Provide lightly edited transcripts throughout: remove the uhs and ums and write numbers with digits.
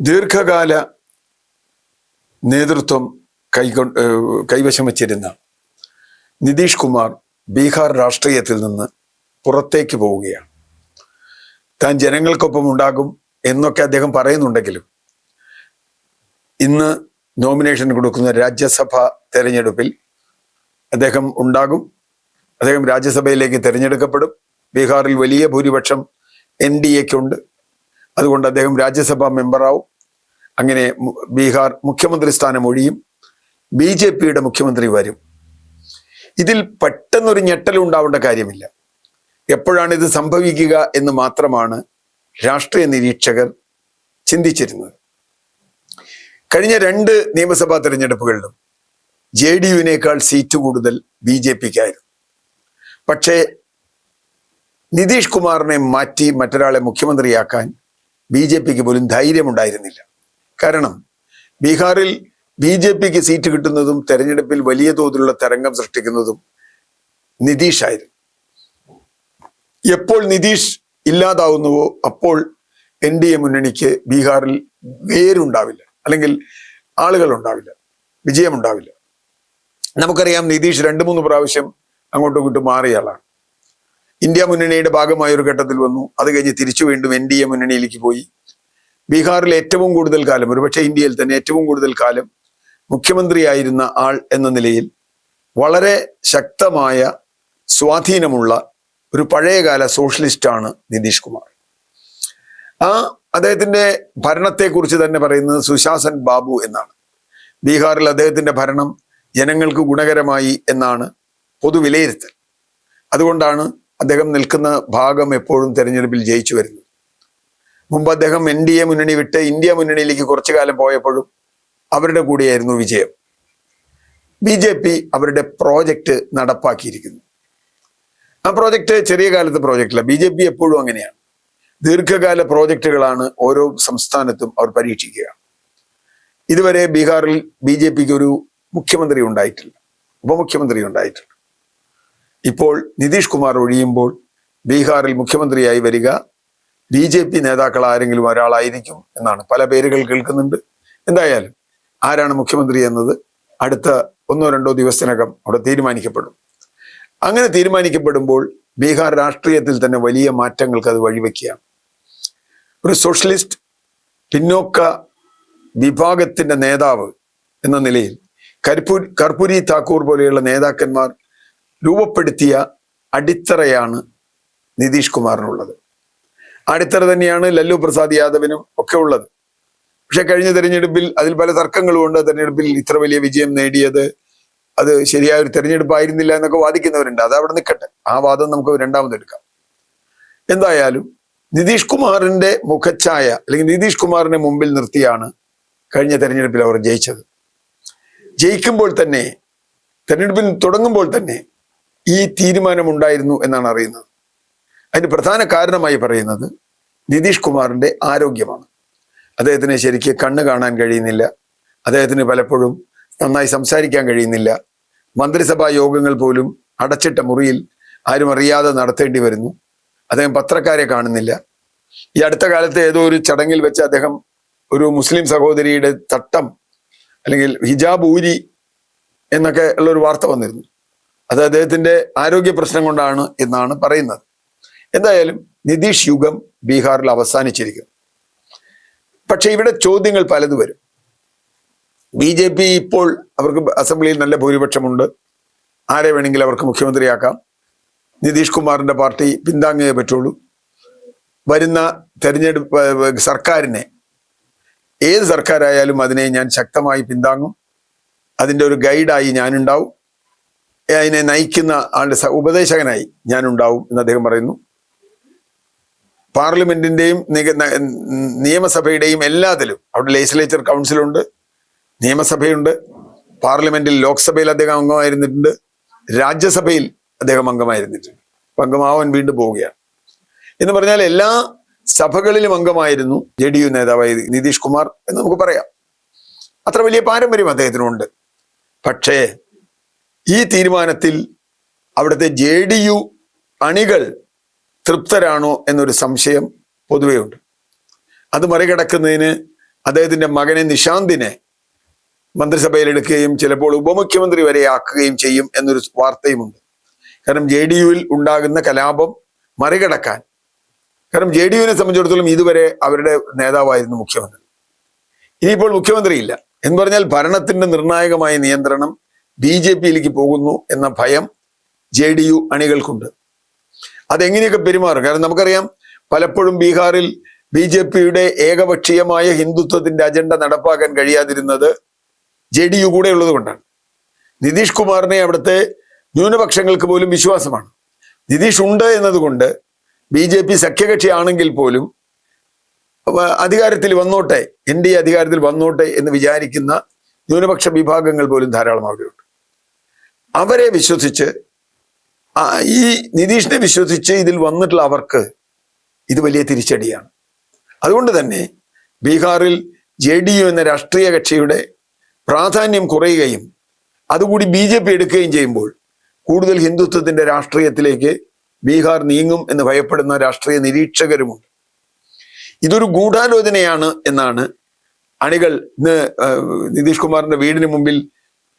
ദീർഘകാല നേതൃത്വം കൈവശം വച്ചിരുന്ന നിതീഷ് കുമാർ ബീഹാർ രാഷ്ട്രീയത്തിൽ നിന്ന് പുറത്തേക്ക് പോവുകയാണ്. താൻ ജനങ്ങൾക്കൊപ്പം ഉണ്ടാകും എന്നൊക്കെ അദ്ദേഹം പറയുന്നുണ്ടെങ്കിലും ഇന്ന് നോമിനേഷൻ കൊടുക്കുന്ന രാജ്യസഭ തെരഞ്ഞെടുപ്പിൽ അദ്ദേഹം ഉണ്ടാകും. അദ്ദേഹം രാജ്യസഭയിലേക്ക് തിരഞ്ഞെടുക്കപ്പെടും. ബീഹാറിൽ വലിയ ഭൂരിപക്ഷം NDAക്കുണ്ട്. അതുകൊണ്ട് അദ്ദേഹം രാജ്യസഭാ മെമ്പറാവും. അങ്ങനെ ബീഹാർ മുഖ്യമന്ത്രി സ്ഥാനം ഒഴിയും. BJPയുടെ മുഖ്യമന്ത്രി വരും. ഇതിൽ പെട്ടെന്നൊരു ഞെട്ടലുണ്ടാവേണ്ട കാര്യമില്ല. എപ്പോഴാണ് ഇത് സംഭവിക്കുക എന്ന് മാത്രമാണ് രാഷ്ട്രീയ നിരീക്ഷകർ ചിന്തിച്ചിരുന്നത്. കഴിഞ്ഞ 2 നിയമസഭാ തെരഞ്ഞെടുപ്പുകളിലും JDUവിനേക്കാൾ സീറ്റ് കൂടുതൽ BJPക്കായിരുന്നു. പക്ഷേ നിതീഷ് കുമാറിനെ മാറ്റി മറ്റൊരാളെ മുഖ്യമന്ത്രിയാക്കാൻ BJPക്ക് പോലും ധൈര്യമുണ്ടായിരുന്നില്ല. കാരണം ബീഹാറിൽ BJPക്ക് സീറ്റ് കിട്ടുന്നതും തെരഞ്ഞെടുപ്പിൽ വലിയ തോതിലുള്ള തരംഗം സൃഷ്ടിക്കുന്നതും നിതീഷായിരുന്നു. എപ്പോൾ നിതീഷ് ഇല്ലാതാവുന്നുവോ അപ്പോൾ NDA മുന്നണിക്ക് ബീഹാറിൽ വേരുണ്ടാവില്ല, അല്ലെങ്കിൽ ആളുകൾ ഉണ്ടാവില്ല, വിജയമുണ്ടാവില്ല. നമുക്കറിയാം, നിതീഷ് 2-3 പ്രാവശ്യം അങ്ങോട്ടും ഇങ്ങോട്ടും മാറിയ ആളാണ്. ഇന്ത്യ മുന്നണിയുടെ ഭാഗമായ ഒരു ഘട്ടത്തിൽ വന്നു. അത് കഴിഞ്ഞ് തിരിച്ചു വീണ്ടും NDA മുന്നണിയിലേക്ക് പോയി. ബീഹാറിൽ ഏറ്റവും കൂടുതൽ കാലം, ഒരുപക്ഷെ ഇന്ത്യയിൽ തന്നെ ഏറ്റവും കൂടുതൽ കാലം മുഖ്യമന്ത്രിയായിരുന്ന ആൾ എന്ന നിലയിൽ വളരെ ശക്തമായ സ്വാധീനമുള്ള ഒരു പഴയകാല സോഷ്യലിസ്റ്റാണ് നിതീഷ് കുമാർ. അദ്ദേഹത്തിന്റെ ഭരണത്തെക്കുറിച്ച് തന്നെ പറയുന്നത് സുശാസൻ ബാബു എന്നാണ്. ബീഹാറിൽ അദ്ദേഹത്തിന്റെ ഭരണം ജനങ്ങൾക്ക് ഗുണകരമായി എന്നാണ് പൊതുവിലയിരുത്തൽ. അതുകൊണ്ടാണ് അദ്ദേഹം നിൽക്കുന്ന ഭാഗം എപ്പോഴും തെരഞ്ഞെടുപ്പിൽ ജയിച്ചു വരുന്നത്. മുമ്പ് അദ്ദേഹം NDA മുന്നണി വിട്ട് ഇന്ത്യ മുന്നണിയിലേക്ക് കുറച്ചു കാലം പോയപ്പോഴും അവരുടെ കൂടെയായിരുന്നു വിജയം. BJP അവരുടെ പ്രോജക്റ്റ് നടപ്പാക്കിയിരിക്കുന്നു. ആ പ്രോജക്റ്റ് ചെറിയ കാലത്തെ പ്രോജക്റ്റല്ല. BJP എപ്പോഴും അങ്ങനെയാണ്. ദീർഘകാല പ്രോജക്റ്റുകളാണ് ഓരോ സംസ്ഥാനത്തും അവർ പരീക്ഷിക്കുക. ഇതുവരെ ബീഹാറിൽ BJPക്ക് ഒരു മുഖ്യമന്ത്രി ഉണ്ടായിട്ടില്ല, ഉപമുഖ്യമന്ത്രി ഉണ്ടായിട്ടില്ല. ഇപ്പോൾ നിതീഷ് കുമാർ ഒഴിയുമ്പോൾ ബീഹാറിൽ മുഖ്യമന്ത്രിയായി വരിക BJP നേതാക്കൾ ആരെങ്കിലും ഒരാളായിരിക്കും എന്നാണ്. പല പേരുകൾ കേൾക്കുന്നുണ്ട്. എന്തായാലും ആരാണ് മുഖ്യമന്ത്രി എന്നത് അടുത്ത 1-2 ദിവസത്തിനകം അവിടെ തീരുമാനിക്കപ്പെടും. അങ്ങനെ തീരുമാനിക്കപ്പെടുമ്പോൾ ബീഹാർ രാഷ്ട്രീയത്തിൽ തന്നെ വലിയ മാറ്റങ്ങൾക്ക് അത് വഴിവെക്കുകയാണ്. ഒരു സോഷ്യലിസ്റ്റ് പിന്നോക്ക വിഭാഗത്തിന്റെ നേതാവ് എന്ന നിലയിൽ കർപ്പൂരി താക്കൂർ പോലെയുള്ള നേതാക്കന്മാർ രൂപപ്പെടുത്തിയ അടിത്തറയാണ് നിതീഷ് കുമാറിനുള്ളത്. അടിത്തറ തന്നെയാണ് ലല്ലു പ്രസാദ് യാദവിനും ഒക്കെ ഉള്ളത്. പക്ഷെ കഴിഞ്ഞ തെരഞ്ഞെടുപ്പിൽ അതിൽ പല തർക്കങ്ങളും ഉണ്ട്. തെരഞ്ഞെടുപ്പിൽ ഇത്ര വലിയ വിജയം നേടിയത് അത് ശരിയായ ഒരു തെരഞ്ഞെടുപ്പായിരുന്നില്ല എന്നൊക്കെ വാദിക്കുന്നവരുണ്ട്. അത് അവിടെ നിൽക്കട്ടെ, ആ വാദം നമുക്ക് രണ്ടാമതെടുക്കാം. എന്തായാലും നിതീഷ് കുമാറിന്റെ മുഖച്ഛായ, അല്ലെങ്കിൽ നിതീഷ് കുമാറിനെ മുമ്പിൽ നിർത്തിയാണ് കഴിഞ്ഞ തെരഞ്ഞെടുപ്പിൽ അവർ ജയിച്ചത്. ജയിക്കുമ്പോൾ തന്നെ, തെരഞ്ഞെടുപ്പിൽ തുടങ്ങുമ്പോൾ തന്നെ ഈ തീരുമാനമുണ്ടായിരുന്നു എന്നാണ് അറിയുന്നത്. അതിന് പ്രധാന കാരണമായി പറയുന്നത് നിതീഷ് കുമാറിന്റെ ആരോഗ്യമാണ്. അദ്ദേഹത്തിന് ശരിക്ക് കണ്ണ് കാണാൻ കഴിയുന്നില്ല. അദ്ദേഹത്തിന് പലപ്പോഴും നന്നായി സംസാരിക്കാൻ കഴിയുന്നില്ല. മന്ത്രിസഭാ യോഗങ്ങൾ പോലും അടച്ചിട്ട മുറിയിൽ ആരും അറിയാതെ നടത്തേണ്ടി വരുന്നു. അദ്ദേഹം പത്രക്കാരെ കാണുന്നില്ല. ഈ അടുത്ത കാലത്ത് ഏതോ ഒരു ചടങ്ങിൽ വെച്ച് അദ്ദേഹം ഒരു മുസ്ലിം സഹോദരിയുടെ തട്ടം അല്ലെങ്കിൽ ഹിജാബ് ഊരി എന്നൊക്കെ ഉള്ളൊരു വാർത്ത വന്നിരുന്നു. അത് അദ്ദേഹത്തിന്റെ ആരോഗ്യ പ്രശ്നം കൊണ്ടാണ് എന്നാണ് പറയുന്നത്. എന്തായാലും നിതീഷ് യുഗം ബീഹാറിൽ അവസാനിച്ചിരിക്കുന്നു. പക്ഷെ ഇവിടെ ചോദ്യങ്ങൾ പലത് വരും. BJP ഇപ്പോൾ അവർക്ക് അസംബ്ലിയിൽ നല്ല ഭൂരിപക്ഷമുണ്ട്. ആരെ വേണമെങ്കിലും അവർക്ക് മുഖ്യമന്ത്രിയാക്കാം. നിതീഷ് കുമാറിന്റെ പാർട്ടി പിന്താങ്ങിയേ പറ്റുള്ളൂ. വരുന്ന തെരഞ്ഞെടുപ്പ് സർക്കാരിനെ, ഏത് സർക്കാരായാലും അതിനെ ഞാൻ ശക്തമായി പിന്താങ്ങും. അതിൻ്റെ ഒരു ഗൈഡായി ഞാനുണ്ടാവും. അതിനെ നയിക്കുന്ന ആളുടെ ഉപദേശകനായി ഞാനുണ്ടാവും എന്ന് അദ്ദേഹം പറയുന്നു. പാർലമെന്റിന്റെയും നിയമസഭയുടെയും എല്ലാത്തിലും അവിടെ ലെജിസ്ലേച്ചർ കൗൺസിലുണ്ട്, നിയമസഭയുണ്ട്, പാർലമെന്റിൽ ലോക്സഭയിൽ അദ്ദേഹം അംഗമായിരുന്നിട്ടുണ്ട്, രാജ്യസഭയിൽ അദ്ദേഹം അംഗമായിരുന്നിട്ടുണ്ട്. അംഗമാവാൻ വീണ്ടും പോവുകയാണ്. എന്ന് പറഞ്ഞാൽ എല്ലാ സഭകളിലും അംഗമായിരുന്നു JDU നേതാവായി നിതീഷ് കുമാർ എന്ന് നമുക്ക് പറയാം. അത്ര വലിയ പാരമ്പര്യം അദ്ദേഹത്തിനുണ്ട്. പക്ഷേ ഈ തീരുമാനത്തിൽ അവിടുത്തെ JDU അണികൾ തൃപ്തരാണോ എന്നൊരു സംശയം പൊതുവെ ഉണ്ട്. അത് മറികടക്കുന്നതിന് അദ്ദേഹത്തിന്റെ മകനെ നിശാന്തിനെ മന്ത്രിസഭയിൽ എടുക്കുകയും ചിലപ്പോൾ ഉപമുഖ്യമന്ത്രി വരെ ആക്കുകയും ചെയ്യും എന്നൊരു വാർത്തയുമുണ്ട്. കാരണം JDU-ൽ ഉണ്ടാകുന്ന കലാപം മറികടക്കാൻ, കാരണം JDU-വിനെ സംബന്ധിച്ചിടത്തോളം ഇതുവരെ അവരുടെ നേതാവായിരുന്നു മുഖ്യമന്ത്രി. ഇനിയിപ്പോൾ മുഖ്യമന്ത്രിയില്ല എന്ന് പറഞ്ഞാൽ ഭരണത്തിന്റെ നിർണായകമായ നിയന്ത്രണം BJP-യിലേക്ക് പോകുന്നു എന്ന ഭയം JDU അണികൾക്കുണ്ട്. അതെങ്ങനെയൊക്കെ പെരുമാറും? കാരണം നമുക്കറിയാം, പലപ്പോഴും ബീഹാറിൽ BJP-യുടെ ഏകപക്ഷീയമായ ഹിന്ദുത്വത്തിന്റെ അജണ്ട നടപ്പാക്കാൻ കഴിയാതിരുന്നത് JDU കൂടെ ഉള്ളത് കൊണ്ടാണ്. നിതീഷ് കുമാറിനെ അവിടുത്തെ ന്യൂനപക്ഷങ്ങൾക്ക് പോലും വിശ്വാസമാണ്. നിതീഷ് ഉണ്ട് എന്നതുകൊണ്ട് BJP സഖ്യകക്ഷി ആണെങ്കിൽ പോലും അധികാരത്തിൽ വന്നോട്ടെ, NDA അധികാരത്തിൽ വന്നോട്ടെ എന്ന് വിചാരിക്കുന്ന ന്യൂനപക്ഷ വിഭാഗങ്ങൾ പോലും ധാരാളം അവിടെയുണ്ട്. അവരെ വിശ്വസിച്ച്, ഈ നിതീഷിനെ വിശ്വസിച്ച് ഇതിൽ വന്നിട്ടുള്ള അവർക്ക് ഇത് വലിയ തിരിച്ചടിയാണ്. അതുകൊണ്ട് തന്നെ ബീഹാറിൽ JDU എന്ന രാഷ്ട്രീയ കക്ഷിയുടെ പ്രാധാന്യം കുറയുകയും അതുകൂടി BJP എടുക്കുകയും ചെയ്യുമ്പോൾ കൂടുതൽ ഹിന്ദുത്വത്തിന്റെ രാഷ്ട്രീയത്തിലേക്ക് ബീഹാർ നീങ്ങും എന്ന് ഭയപ്പെടുന്ന രാഷ്ട്രീയ നിരീക്ഷകരുമുണ്ട്. ഇതൊരു ഗൂഢാലോചനയാണ് എന്നാണ് അണികൾ ഇന്ന് നിതീഷ് കുമാറിന്റെ വീടിന് മുമ്പിൽ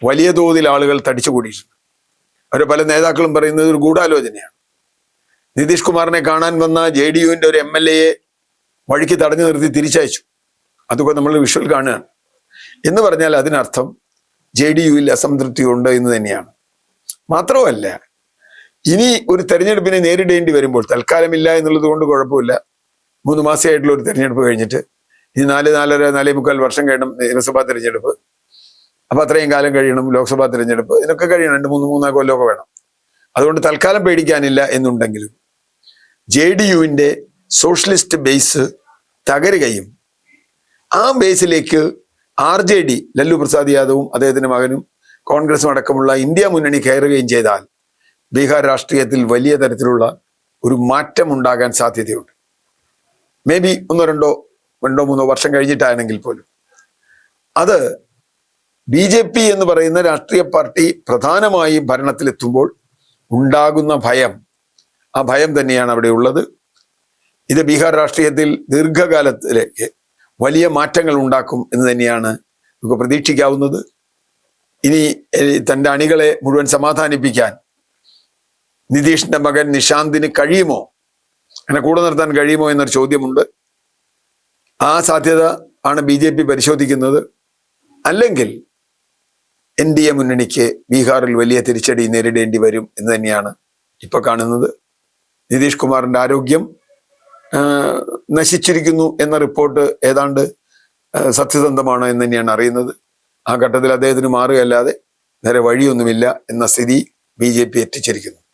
വലിയ തോതിൽ ആളുകൾ തടിച്ചുകൂടിയിട്ടുണ്ട്. അവരെ പല നേതാക്കളും പറയുന്നത് ഒരു ഗൂഢാലോചനയാണ്. നിതീഷ് കുമാറിനെ കാണാൻ വന്ന JDU-വിന്റെ ഒരു MLA-യെ വഴിക്ക് തടഞ്ഞു നിർത്തി തിരിച്ചയച്ചു. അതൊക്കെ നമ്മൾ വിഷ്വൽ കാണുകയാണ്. എന്ന് പറഞ്ഞാൽ അതിനർത്ഥം JDU-ൽ അസംതൃപ്തി ഉണ്ട് എന്ന് തന്നെയാണ്. മാത്രമല്ല, ഇനി ഒരു തെരഞ്ഞെടുപ്പിനെ നേരിടേണ്ടി വരുമ്പോൾ, തൽക്കാലമില്ല എന്നുള്ളത് കൊണ്ട് കുഴപ്പമില്ല, 3 മാസമായിട്ടുള്ള ഒരു തെരഞ്ഞെടുപ്പ് കഴിഞ്ഞിട്ട് ഇനി 4.5 വർഷം കഴിയണം നിയമസഭാ തെരഞ്ഞെടുപ്പ്. അപ്പൊ അത്രയും കാലം കഴിയണം ലോക്സഭാ തെരഞ്ഞെടുപ്പ്. ഇതിനൊക്കെ കഴിയണം, 2-3 കൊല്ലമൊക്കെ വേണം. അതുകൊണ്ട് തൽക്കാലം പേടിക്കാനില്ല എന്നുണ്ടെങ്കിലും JDU-വിന്റെ സോഷ്യലിസ്റ്റ് ബേസ് തകരുകയും ആ ബേസിലേക്ക് RJD ലല്ലു പ്രസാദ് യാദവും അദ്ദേഹത്തിന്റെ മകനും കോൺഗ്രസും അടക്കമുള്ള ഇന്ത്യ മുന്നണി കയറുകയും ചെയ്താൽ ബീഹാർ രാഷ്ട്രീയത്തിൽ വലിയ തരത്തിലുള്ള ഒരു മാറ്റം ഉണ്ടാകാൻ സാധ്യതയുണ്ട്. മേ ബി 1-2-3 വർഷം കഴിഞ്ഞിട്ടാണെങ്കിൽ പോലും അത് BJP എന്ന് പറയുന്ന രാഷ്ട്രീയ പാർട്ടി പ്രധാനമായും ഭരണത്തിലെത്തുമ്പോൾ ഉണ്ടാകുന്ന ഭയം, ആ ഭയം തന്നെയാണ് അവിടെ ഉള്ളത്. ഇത് ബീഹാർ രാഷ്ട്രീയത്തിൽ ദീർഘകാലത്തിലേക്ക് വലിയ മാറ്റങ്ങൾ ഉണ്ടാക്കും എന്ന് തന്നെയാണ് നമുക്ക് പ്രതീക്ഷിക്കാവുന്നത്. ഇനി തൻ്റെ അണികളെ മുഴുവൻ സമാധാനിപ്പിക്കാൻ നിതീഷിന്റെ മകൻ നിശാന്തിന് കഴിയുമോ, അങ്ങനെ കൂടെ നിർത്താൻ കഴിയുമോ എന്നൊരു ചോദ്യമുണ്ട്. ആ സാധ്യത ആണ് BJP പരിശോധിക്കുന്നത്. അല്ലെങ്കിൽ NDA മുന്നണിക്ക് ബീഹാറിൽ വലിയ തിരിച്ചടി നേരിടേണ്ടി വരും എന്ന് തന്നെയാണ് ഇപ്പൊ കാണുന്നത്. നിതീഷ് കുമാറിന്റെ ആരോഗ്യം നശിച്ചിരിക്കുന്നു എന്ന റിപ്പോർട്ട് ഏതാണ്ട് സത്യസന്ധമാണ് എന്ന് തന്നെയാണ് അറിയുന്നത്. ആ ഘട്ടത്തിൽ അദ്ദേഹത്തിന് മാറുകയല്ലാതെ വേറെ വഴിയൊന്നുമില്ല എന്ന സ്ഥിതി BJP എത്തിച്ചിരിക്കുന്നു.